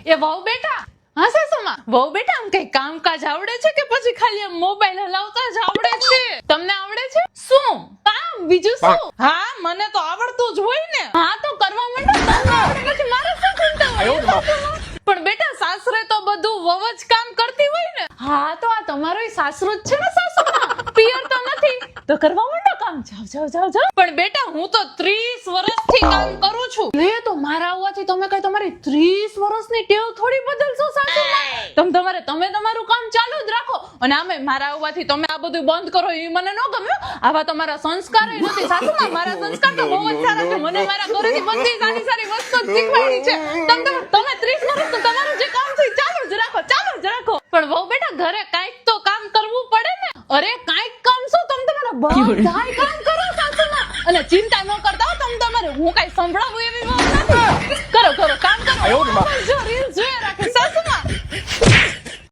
એ વહુ બેટા, હા સાસુમાં, વહુ બેટા આમ કઈ કામકાજ આવડે છે કે પછી ખાલી આમ મોબાઈલ હલાવતા જ આવડે છે? તમને આવડે છે? શું કામ બીજું શું? હા મને તો આવડતું જ હોય ને. હા તો કરવા માંડો, તમને આવડે પછી મારે શું ચિંતા હોય? પણ બેટા સાસરે તો બધું વહુ જ કામ કરતી હોય ને. હા તો આ તમારો સાસરો જ છે ને સાસુમાં, પિયર તો નથી. તો કરવા માંડો કામ, જાવ જાવ જાવ જાવ. પણ બેટા હું તો 30 વર્ષથી કામ કરું છું. લે તો મારા આવવાથી તમે કઈ તમારી 30 વર્ષની ટેવ થોડી બદલશો સાસુમાં. તમે તમારું કામ ચાલુ જ રાખો. અને આમે મારા આવવાથી તમે આ બધું બંધ કરો એ મને ન ગમ્યું. આવા તમારા સંસ્કાર નથી સાસુમાં. મારા સંસ્કાર તો બહુ જ સારા છે. મને મારા ઘરેથી બધી સારી સારી વસ્તુ શીખવાડી છે. તમે 30 વર્ષ તો તમારું જે કામ છે ચાલુ જ રાખો, ચાલુ જ રાખો. પણ વહુ બેટા ઘરે કાંઈક તો કામ કરવું પડે ને. અરે કાંઈક કામ શું, તમે તમારા બધાય